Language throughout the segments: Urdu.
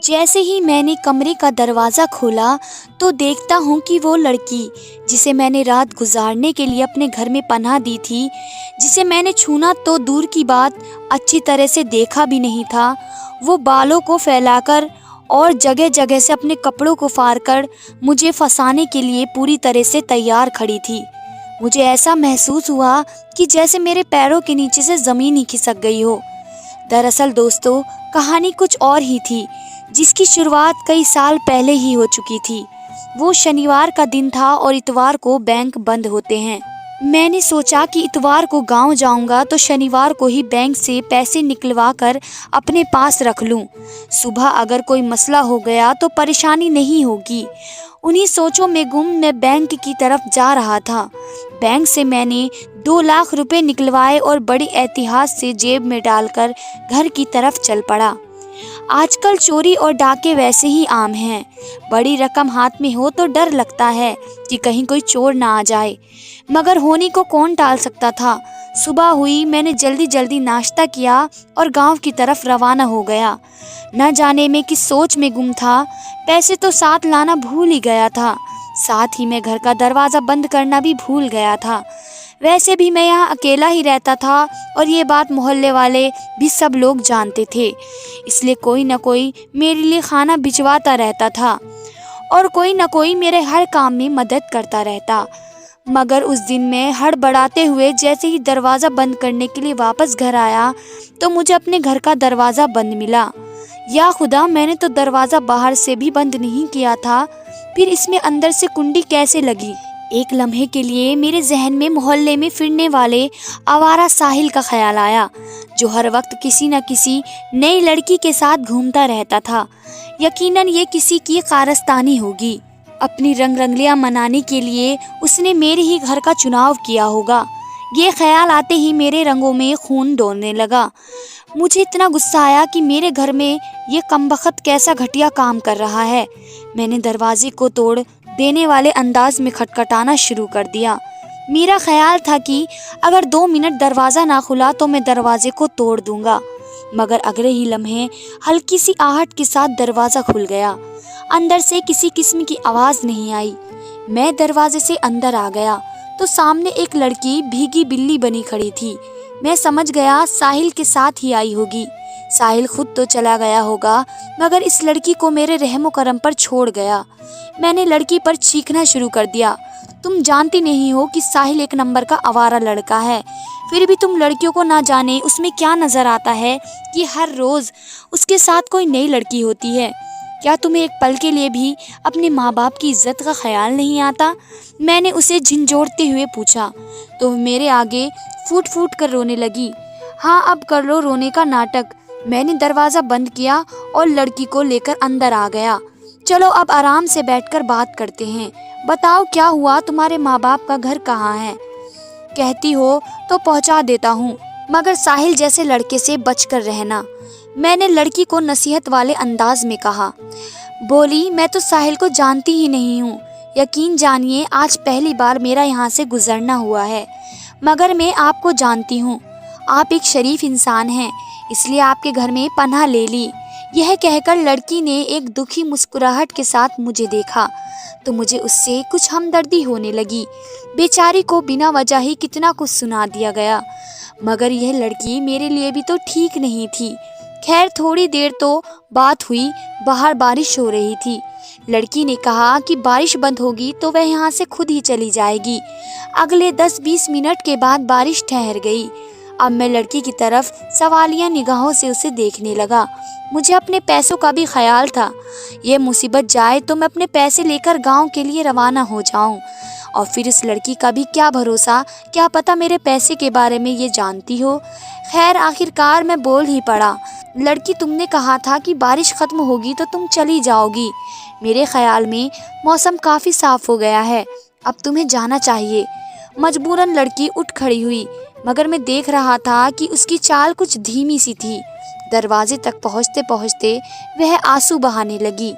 جیسے ہی میں نے کمرے کا دروازہ کھولا تو دیکھتا ہوں کہ وہ لڑکی جسے میں نے رات گزارنے کے لیے اپنے گھر میں پناہ دی تھی، جسے میں نے چھونا تو دور کی بات اچھی طرح سے دیکھا بھی نہیں تھا، وہ بالوں کو پھیلا کر اور جگہ جگہ سے اپنے کپڑوں کو پھاڑ کر مجھے پھنسانے کے لیے پوری طرح سے تیار کھڑی تھی۔ مجھے ایسا محسوس ہوا کہ جیسے میرے پیروں کے نیچے سے زمین ہی کھسک گئی ہو۔ دراصل دوستو، کہانی کچھ اور ہی تھی، جس کی شروعات کئی سال پہلے ہی ہو چکی تھی۔ وہ شنیوار کا دن تھا اور اتوار کو بینک بند ہوتے ہیں۔ میں نے سوچا کہ اتوار کو گاؤں جاؤں گا تو شنیوار کو ہی بینک سے پیسے نکلوا کر اپنے پاس رکھ لوں۔ صبح اگر کوئی مسئلہ ہو گیا تو پریشانی نہیں ہوگی۔ انہی سوچوں میں گم میں بینک کی طرف جا رہا تھا۔ بینک سے میں نے 2 لاکھ روپے نکلوائے اور بڑی احتیاط سے جیب میں ڈال کر گھر کی طرف چل پڑا۔ آج کل چوری اور ڈاکے ویسے ہی عام ہیں۔ بڑی رقم ہاتھ میں ہو تو ڈر لگتا ہے کہ کہیں کوئی چور نہ آ جائے، مگر ہونے کو کون ٹال سکتا تھا۔ صبح ہوئی، میں نے جلدی جلدی ناشتہ کیا اور گاؤں کی طرف روانہ ہو گیا۔ نہ جانے میں کس سوچ میں گم تھا، پیسے تو ساتھ لانا بھول ہی گیا تھا، ساتھ ہی میں گھر کا دروازہ بند کرنا بھی بھول گیا تھا۔ ویسے بھی میں یہاں اکیلا ہی رہتا تھا اور یہ بات محلے والے بھی سب لوگ جانتے تھے، اس لیے کوئی نہ کوئی میرے لیے کھانا بھجواتا رہتا تھا اور کوئی نہ کوئی میرے ہر کام میں مدد کرتا رہتا۔ مگر اس دن میں ہڑبڑاتے ہوئے جیسے ہی دروازہ بند کرنے کے لیے واپس گھر آیا تو مجھے اپنے گھر کا دروازہ بند ملا۔ یا خدا، میں نے تو دروازہ باہر سے بھی بند نہیں کیا تھا، پھر اس میں اندر سے کنڈی کیسے لگی؟ ایک لمحے کے لیے میرے ذہن میں محلے میں پھرنے والے آوارہ ساحل کا خیال آیا، جو ہر وقت کسی نہ کسی نئی لڑکی کے ساتھ گھومتا رہتا تھا۔ یقیناً یہ کسی کی کارستانی ہوگی۔ اپنی رنگ رنگلیاں منانے کے لیے اس نے میرے ہی گھر کا چناؤ کیا ہوگا۔ یہ خیال آتے ہی میرے رنگوں میں خون دوڑنے لگا۔ مجھے اتنا غصہ آیا کہ میرے گھر میں یہ کمبخت کیسا گھٹیا کام کر رہا ہے۔ میں نے دروازے کو توڑ دینے والے انداز میں کھٹکھٹانا شروع کر دیا۔ میرا خیال تھا کہ اگر 2 منٹ دروازہ نہ کھلا تو میں دروازے کو توڑ دوں گا، مگر اگلے ہی لمحے ہلکی سی آہٹ کے ساتھ دروازہ کھل گیا۔ اندر سے کسی قسم کی آواز نہیں آئی۔ میں دروازے سے اندر آ گیا تو سامنے ایک لڑکی بھیگی بلی بنی کھڑی تھی۔ میں سمجھ گیا ساحل کے ساتھ ہی آئی ہوگی۔ ساحل خود تو چلا گیا ہوگا، مگر اس لڑکی کو میرے رحم و کرم پر چھوڑ گیا۔ میں نے لڑکی پر چیخنا شروع کر دیا، تم جانتی نہیں ہو کہ ساحل 1 نمبر کا آوارہ لڑکا ہے، پھر بھی تم لڑکیوں کو نہ جانے اس میں کیا نظر آتا ہے کہ ہر روز اس کے ساتھ کوئی نئی لڑکی ہوتی ہے؟ کیا تمہیں ایک پل کے لیے بھی اپنے ماں باپ کی عزت کا خیال نہیں آتا؟ میں نے اسے جھنجھوڑتے ہوئے پوچھا تو میرے آگے پھوٹ پھوٹ کر رونے لگی۔ ہاں، اب کر لو رونے کا ناٹک۔ میں نے دروازہ بند کیا اور لڑکی کو لے کر اندر آ گیا۔ چلو اب آرام سے بیٹھ کر بات کرتے ہیں۔ بتاؤ کیا ہوا، تمہارے ماں باپ کا گھر کہاں ہے؟ کہتی ہو تو پہنچا دیتا ہوں، مگر ساحل جیسے لڑکے سے بچ کر رہنا، میں نے لڑکی کو نصیحت والے انداز میں کہا۔ بولی، میں تو ساحل کو جانتی ہی نہیں ہوں، یقین جانیے آج پہلی بار میرا یہاں سے گزرنا ہوا ہے، مگر میں آپ کو جانتی ہوں، آپ ایک شریف انسان ہیں، اس لیے آپ کے گھر میں پناہ لے لی۔ یہ کہہ کر لڑکی نے ایک دکھی مسکراہٹ کے ساتھ مجھے دیکھا تو مجھے اس سے کچھ ہمدردی ہونے لگی۔ بیچاری کو بنا وجہ ہی کتنا کچھ سنا دیا گیا، مگر یہ لڑکی میرے لیے بھی تو ٹھیک نہیں تھی۔ خیر تھوڑی دیر تو بات ہوئی، باہر بارش ہو رہی تھی۔ لڑکی نے کہا کہ بارش بند ہوگی تو وہ یہاں سے خود ہی چلی جائے گی۔ اگلے 10-20 منٹ کے بعد بارش ٹھہر گئی۔ اب میں لڑکی کی طرف سوالیہ نگاہوں سے اسے دیکھنے لگا۔ مجھے اپنے پیسوں کا بھی خیال تھا، یہ مصیبت جائے تو میں اپنے پیسے لے کر گاؤں کے لیے روانہ ہو جاؤں، اور پھر اس لڑکی کا بھی کیا بھروسہ، کیا پتہ میرے پیسے کے بارے میں یہ جانتی ہو۔ خیر آخر کار میں بول ہی پڑا، لڑکی تم نے کہا تھا کہ بارش ختم ہوگی تو تم چلی جاؤ گی، میرے خیال میں موسم کافی صاف ہو گیا ہے، اب تمہیں جانا چاہیے۔ مجبوراً لڑکی اٹھ کھڑی ہوئی، مگر میں دیکھ رہا تھا کہ اس کی چال کچھ دھیمی سی تھی۔ دروازے تک پہنچتے پہنچتے وہ آنسو بہانے لگی۔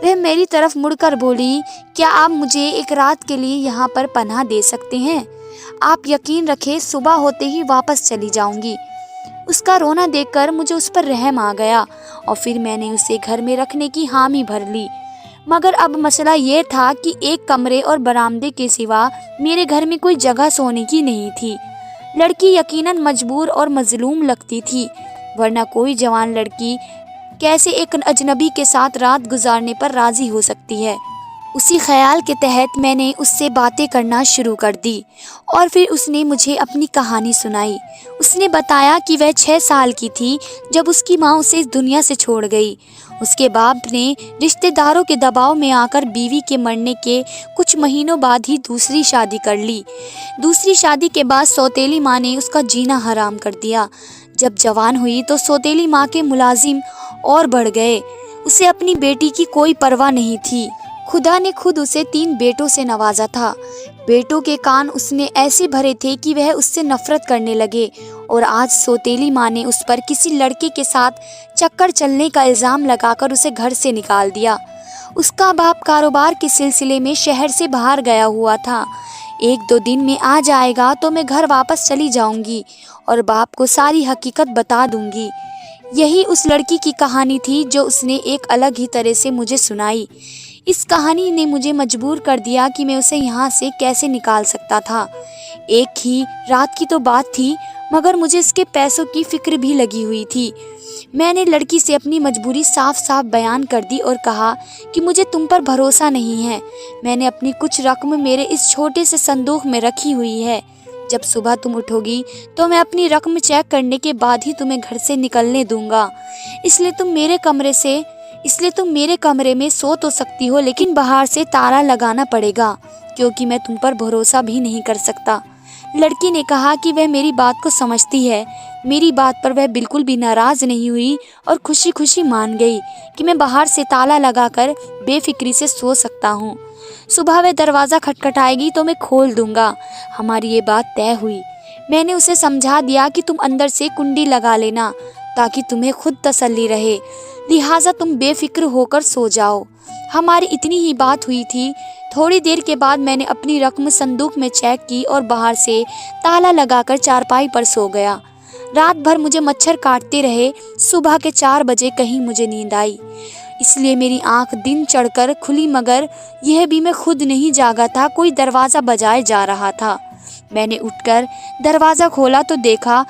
وہ میری طرف مڑ کر بولی، کیا آپ مجھے ایک رات کے لیے یہاں پر پناہ دے سکتے ہیں؟ آپ یقین رکھیں صبح ہوتے ہی واپس چلی جاؤں گی۔ اس کا رونا دیکھ کر مجھے اس پر رحم آ گیا اور پھر میں نے اسے گھر میں رکھنے کی حامی بھر لی۔ مگر اب مسئلہ یہ تھا کہ ایک کمرے اور برآمدے کے سوا میرے گھر میں کوئی جگہ سونے کی نہیں تھی۔ لڑکی یقیناً مجبور اور مظلوم لگتی تھی، ورنہ کوئی جوان لڑکی کیسے ایک اجنبی کے ساتھ رات گزارنے پر راضی ہو سکتی ہے۔ اسی خیال کے تحت میں نے اس سے باتیں کرنا شروع کر دی اور پھر اس نے مجھے اپنی کہانی سنائی۔ اس نے بتایا کہ وہ 6 سال کی تھی جب اس کی ماں اسے اس دنیا سے چھوڑ گئی۔ اس کے باپ نے رشتہ داروں کے دباؤ میں آ کر بیوی کے مرنے کے کچھ مہینوں بعد ہی دوسری شادی کر لی۔ دوسری شادی کے بعد سوتیلی ماں نے اس کا جینا حرام کر دیا۔ جب جوان ہوئی تو سوتیلی ماں کے ملازم اور بڑھ گئے۔ اسے اپنی بیٹی کی کوئی پرواہ نہیں تھی۔ خدا نے خود اسے 3 بیٹوں سے نوازا تھا۔ بیٹوں کے کان اس نے ایسے بھرے تھے کہ وہ اس سے نفرت کرنے لگے، اور آج سوتیلی ماں نے اس پر کسی لڑکے کے ساتھ چکر چلنے کا الزام لگا کر اسے گھر سے نکال دیا۔ اس کا باپ کاروبار کے سلسلے میں شہر سے باہر گیا ہوا تھا۔ 1-2 دن میں آ جائے گا تو میں گھر واپس چلی جاؤں گی اور باپ کو ساری حقیقت بتا دوں گی۔ یہی اس لڑکی کی کہانی تھی جو اس نے ایک الگ ہی طرح سے مجھے سنائی۔ اس کہانی نے مجھے مجبور کر دیا کہ میں اسے یہاں سے کیسے نکال سکتا تھا۔ ایک ہی رات کی تو بات تھی، مگر مجھے اس کے پیسوں کی فکر بھی لگی ہوئی تھی۔ میں نے لڑکی سے اپنی مجبوری صاف صاف بیان کر دی اور کہا کہ مجھے تم پر بھروسہ نہیں ہے۔ میں نے اپنی کچھ رقم میرے اس چھوٹے سے صندوق میں رکھی ہوئی ہے۔ جب صبح تم اٹھو گی تو میں اپنی رقم چیک کرنے کے بعد ہی تمہیں گھر سے نکلنے دوں گا۔ اس لیے تم میرے کمرے میں سو تو سکتی ہو، لیکن باہر سے تالا لگانا پڑے گا، کیونکہ میں تم پر بھروسہ بھی نہیں کر سکتا۔ لڑکی نے کہا کہ وہ میری بات کو سمجھتی ہے۔ میری بات پر وہ بالکل بھی ناراض نہیں ہوئی اور خوشی خوشی مان گئی کہ میں باہر سے تالا لگا کر بے فکری سے سو سکتا ہوں۔ صبح وہ دروازہ کھٹکھٹائے گی تو میں کھول دوں گا۔ ہماری یہ بات طے ہوئی۔ میں نے اسے سمجھا دیا کہ تم اندر سے کنڈی لگا لینا تاکہ تمہیں خود تسلی رہے، لہٰذا تم بے فکر ہو کر سو جاؤ۔ ہماری اتنی ہی بات ہوئی تھی۔ تھوڑی دیر کے بعد میں نے اپنی رقم صندوق میں چیک کی اور باہر سے تالا لگا کر چارپائی پر سو گیا۔ رات بھر مجھے مچھر کاٹتے رہے۔ صبح کے 4 بجے کہیں مجھے نیند آئی، اس لیے میری آنکھ دن چڑھ کر کھلی، مگر یہ بھی میں خود نہیں جاگا تھا۔ کوئی دروازہ بجائے جا رہا تھا۔ میں نے اٹھ کر دروازہ کھولا تو دیکھا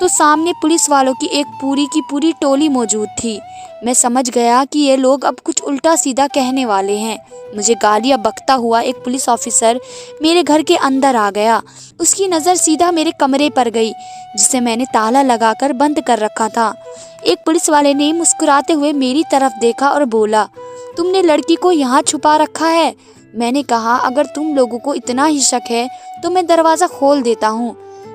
تو سامنے پولیس والوں کی ایک پوری کی پوری ٹولی موجود تھی۔ میں سمجھ گیا کہ یہ لوگ اب کچھ الٹا سیدھا کہنے والے ہیں۔ مجھے گالیاں بکتا ہوا ایک پولیس آفیسر میرے گھر کے اندر آ گیا۔ اس کی نظر سیدھا میرے کمرے پر گئی، جسے میں نے تالا لگا کر بند کر رکھا تھا۔ ایک پولیس والے نے مسکراتے ہوئے میری طرف دیکھا اور بولا، تم نے لڑکی کو یہاں چھپا رکھا ہے؟ میں نے کہا، اگر تم لوگوں کو اتنا ہی شک ہے تو میں دروازہ کھول دیتا ہوں۔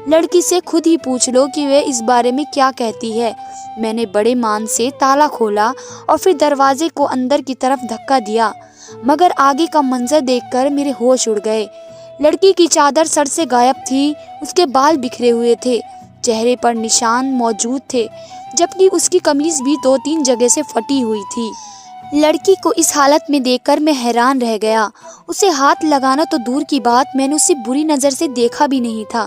لڑکی سے خود ہی پوچھ لو کہ وہ اس بارے میں کیا کہتی ہے۔ میں نے بڑے مان سے تالا کھولا اور پھر دروازے کو اندر کی طرف دھکا دیا، مگر آگے کا منظر دیکھ کر میرے ہوش اڑ گئے۔ لڑکی کی چادر سر سے غائب تھی، اس کے بال بکھرے ہوئے تھے، چہرے پر نشان موجود تھے، جبکہ اس کی قمیض بھی 2-3 جگہ سے پھٹی ہوئی تھی۔ لڑکی کو اس حالت میں دیکھ کر میں حیران رہ گیا۔ اسے ہاتھ لگانا تو دور کی بات، میں نے اسے بری نظر سے دیکھا بھی نہیں تھا۔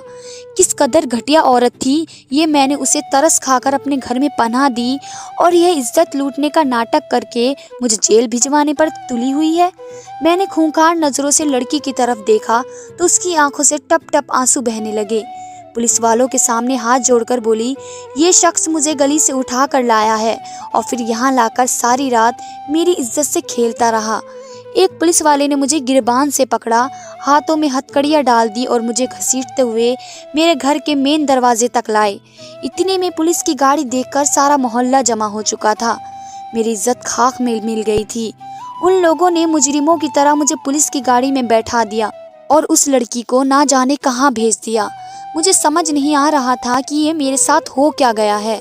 کس قدر گھٹیا عورت تھی یہ! میں نے اسے ترس کھا کر اپنے گھر میں پناہ دی اور یہ عزت لوٹنے کا ناٹک کر کے مجھے جیل بھجوانے پر تلی ہوئی ہے۔ میں نے خونخوار نظروں سے لڑکی کی طرف دیکھا تو اس کی آنکھوں سے ٹپ ٹپ آنسو بہنے لگے۔ پولیس والوں کے سامنے ہاتھ جوڑ کر بولی، یہ شخص مجھے گلی سے اٹھا کر لایا ہے اور پھر یہاں لا کر ساری رات میری عزت سے کھیلتا رہا۔ ایک پولیس والے نے مجھے گربان سے پکڑا، ہاتھوں میں ہتھکڑیاں ڈال دی اور مجھے گھسیٹتے ہوئے میرے گھر کے مین دروازے تک لائے۔ اتنے میں پولیس کی گاڑی دیکھ کر سارا محلہ جمع ہو چکا تھا۔ میری عزت خاک میں مل گئی تھی۔ ان لوگوں نے مجرموں کی طرح مجھے پولیس کی گاڑی میں بیٹھا دیا اور اس لڑکی کو نہ جانے کہاں بھیج دیا۔ مجھے سمجھ نہیں آ رہا تھا کہ یہ میرے ساتھ ہو کیا گیا ہے۔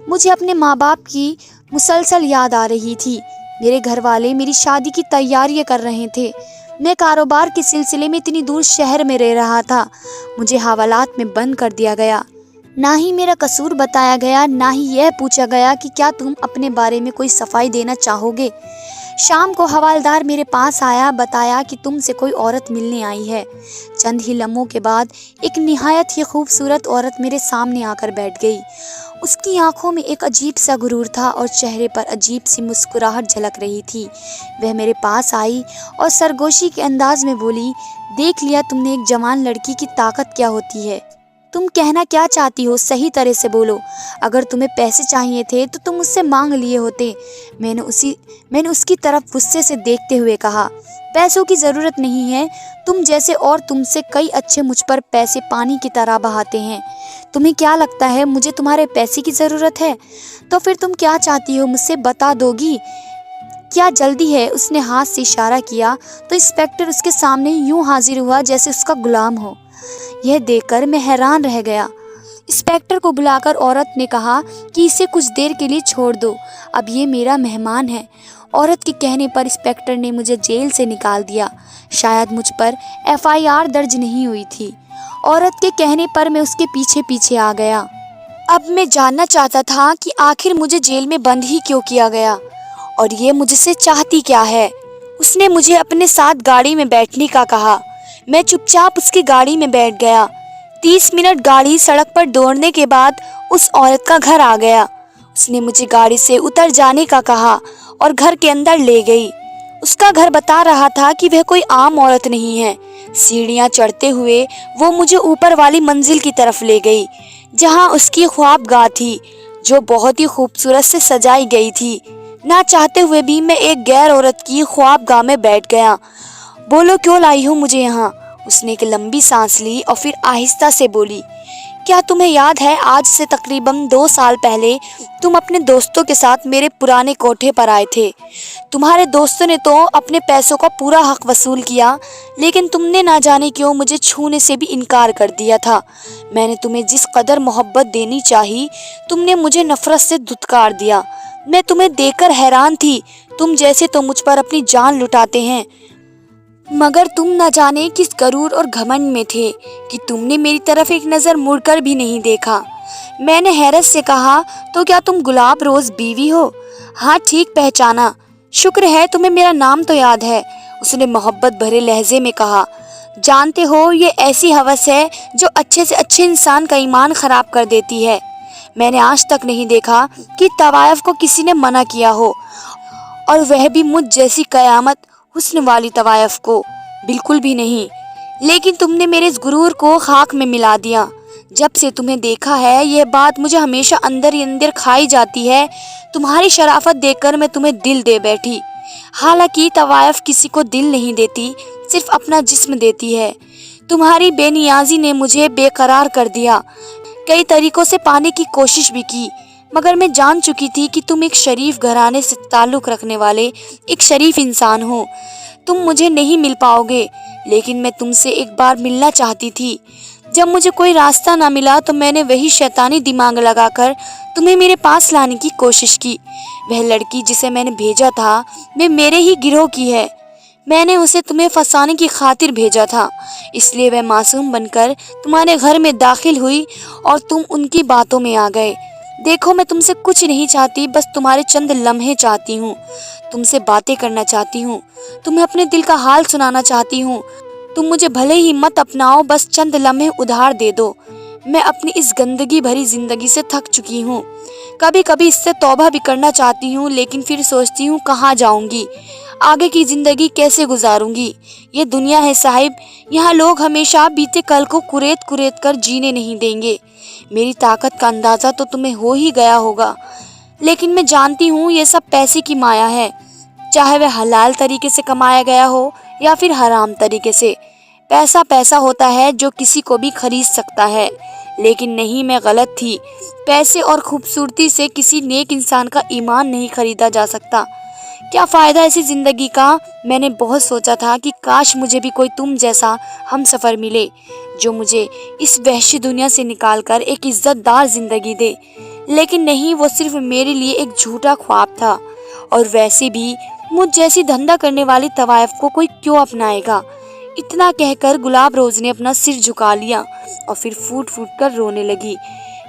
مجھے اپنے ماں باپ کی مسلسل یاد آ رہی تھی۔ میرے گھر والے میری شادی کی تیاریاں کر رہے تھے۔ میں کاروبار کے سلسلے میں اتنی دور شہر میں رہ رہا تھا۔ مجھے حوالات میں بند کر دیا گیا۔ نہ ہی میرا قصور بتایا گیا، نہ ہی یہ پوچھا گیا کہ کیا تم اپنے بارے میں کوئی صفائی دینا چاہو گے۔ شام کو حوالدار میرے پاس آیا، بتایا کہ تم سے کوئی عورت ملنے آئی ہے۔ چند ہی لمحوں کے بعد ایک نہایت ہی خوبصورت عورت میرے سامنے آ کر بیٹھ گئی۔ اس کی آنکھوں میں ایک عجیب سا غرور تھا اور چہرے پر عجیب سی مسکراہٹ جھلک رہی تھی۔ وہ میرے پاس آئی اور سرگوشی کے انداز میں بولی، دیکھ لیا تم نے ایک جوان لڑکی کی طاقت کیا ہوتی ہے۔ تم کہنا کیا چاہتی ہو صحیح طرح سے بولو۔ اگر تمہیں پیسے چاہیے تھے تو تم مجھ سے مانگ لیے ہوتے۔ میں نے اس کی طرف غصے سے دیکھتے ہوئے کہا، پیسوں کی ضرورت نہیں ہے، تم جیسے اور تم سے کئی اچھے مجھ پر پیسے پانی کی طرح بہاتے ہیں۔ تمہیں کیا لگتا ہے مجھے تمہارے پیسے کی ضرورت ہے؟ تو پھر تم کیا چاہتی ہو، مجھ سے بتا دو گی؟ کیا جلدی ہے؟ اس نے ہاتھ سے اشارہ کیا تو انسپکٹر اس کے سامنے یوں حاضر ہوا جیسے اس کا غلام ہو۔ یہ دیکھ کر میں حیران رہ گیا۔ انسپکٹر کو بلا کر عورت نے کہا کہ اسے کچھ دیر کے لیے چھوڑ دو، اب یہ میرا مہمان ہے۔ عورت کے کہنے پر انسپکٹر نے مجھے جیل سے نکال دیا۔ شاید مجھ پر FIR درج نہیں ہوئی تھی۔ عورت کے کہنے پر میں اس کے پیچھے پیچھے آ گیا۔ اب میں جاننا چاہتا تھا کہ آخر مجھے جیل میں بند ہی کیوں کیا گیا اور یہ مجھ سے چاہتی کیا ہے۔ اس نے مجھے اپنے ساتھ گاڑی میں بیٹھنے کا کہا۔ میں چپ چاپ اس کی گاڑی میں بیٹھ گیا۔ 30 منٹ گاڑی سڑک پر دوڑنے کے بعد اس عورت کا گھر آ گیا۔ اس نے مجھے گاڑی سے اتر جانے کا کہا اور گھر کے اندر لے گئی۔ اس کا گھر بتا رہا تھا کہ وہ کوئی عام عورت نہیں ہے۔ سیڑھیاں چڑھتے ہوئے وہ مجھے اوپر والی منزل کی طرف لے گئی جہاں اس کی خواب گاہ تھی جو بہت ہی خوبصورت سے سجائی گئی تھی۔ نہ چاہتے ہوئے بھی میں ایک غیر عورت کی خواب گاہ میں بیٹھ گیا۔ بولو کیوں لائی ہو مجھے یہاں؟ اس نے ایک لمبی سانس لی اور پھر آہستہ سے بولی، کیا تمہیں یاد ہے آج سے تقریباً 2 سال پہلے تم اپنے دوستوں کے ساتھ میرے پرانے کوٹھے پر آئے تھے؟ تمہارے دوستوں نے تو اپنے پیسوں کا پورا حق وصول کیا، لیکن تم نے نہ جانے کیوں مجھے چھونے سے بھی انکار کر دیا تھا۔ میں نے تمہیں جس قدر محبت دینی چاہی تم نے مجھے نفرت سے دھتکار دیا۔ میں تمہیں دیکھ کر حیران تھی، تم جیسے تو مجھ پر اپنی جان لٹاتے ہیں، مگر تم نہ جانے کس غرور اور گھمنڈ میں تھے کہ تم نے میری طرف ایک نظر مڑ کر بھی نہیں دیکھا۔ میں نے حیرت سے کہا، تو کیا تم گلاب روز بیوی ہو؟ ہاں ٹھیک پہچانا، شکر ہے تمہیں میرا نام تو یاد ہے، اس نے محبت بھرے لہجے میں کہا۔ جانتے ہو یہ ایسی ہوس ہے جو اچھے سے اچھے انسان کا ایمان خراب کر دیتی ہے۔ میں نے آج تک نہیں دیکھا کہ طوائف کو کسی نے منع کیا ہو، اور وہ بھی مجھ جیسی قیامت حسن والی طوائف کو، بالکل بھی نہیں۔ لیکن تم نے میرے اس غرور کو خاک میں ملا دیا۔ جب سے تمہیں دیکھا ہے یہ بات مجھے ہمیشہ اندر ہی اندر کھائی جاتی ہے۔ تمہاری شرافت دیکھ کر میں تمہیں دل دے بیٹھی، حالانکہ طوائف کسی کو دل نہیں دیتی، صرف اپنا جسم دیتی ہے۔ تمہاری بے نیازی نے مجھے بے قرار کر دیا۔ کئی طریقوں سے پانے کی کوشش بھی کی، مگر میں جان چکی تھی کہ تم ایک شریف گھرانے سے تعلق رکھنے والے ایک شریف انسان ہو، تم مجھے نہیں مل پاؤ گے۔ لیکن میں تم سے ایک بار ملنا چاہتی تھی۔ جب مجھے کوئی راستہ نہ ملا تو میں نے وہی شیطانی دماغ لگا کر تمہیں میرے پاس لانے کی کوشش کی۔ وہ لڑکی جسے میں نے بھیجا تھا وہ میرے ہی گروہ کی ہے۔ میں نے اسے تمہیں پھنسانے کی خاطر بھیجا تھا، اس لیے وہ معصوم بن کر تمہارے گھر میں داخل ہوئی اور تم ان کی باتوں میں آ گئے۔ دیکھو میں تم سے کچھ نہیں چاہتی، بس تمہارے چند لمحے چاہتی ہوں، تم سے باتیں کرنا چاہتی ہوں، تمہیں اپنے دل کا حال سنانا چاہتی ہوں۔ تم مجھے بھلے ہی مت اپناؤ، بس چند لمحے ادھار دے دو۔ میں اپنی اس گندگی بھری زندگی سے تھک چکی ہوں۔ کبھی کبھی اس سے توبہ بھی کرنا چاہتی ہوں، لیکن پھر سوچتی ہوں کہاں جاؤں گی، آگے کی زندگی کیسے گزاروں گی۔ یہ دنیا ہے صاحب، یہاں لوگ ہمیشہ بیتے کل کو کریت کریت کر جینے نہیں دیں گے۔ میری طاقت کا اندازہ تو تمہیں ہو ہی گیا ہوگا، لیکن میں جانتی ہوں یہ سب پیسے کی مایا ہے، چاہے وہ حلال طریقے سے کمایا گیا ہو یا پھر حرام طریقے سے۔ پیسہ پیسہ ہوتا ہے جو کسی کو بھی خرید سکتا ہے، لیکن نہیں، میں غلط تھی۔ پیسے اور خوبصورتی سے کسی نیک انسان کا ایمان نہیں خریدا جا سکتا۔ کیا فائدہ ایسی زندگی کا؟ میں نے بہت سوچا تھا کہ کاش مجھے بھی کوئی تم جیسا ہم سفر ملے جو مجھے اس وحشی دنیا سے نکال کر ایک عزت دار زندگی دے، لیکن نہیں، وہ صرف میرے لیے ایک جھوٹا خواب تھا۔ اور ویسے بھی مجھ جیسی دھندا کرنے والی طوائف کو کوئی کیوں اپنائے گا؟ اتنا کہہ کر گلاب روز نے اپنا سر جھکا لیا اور پھر پھوٹ پھوٹ کر رونے لگی۔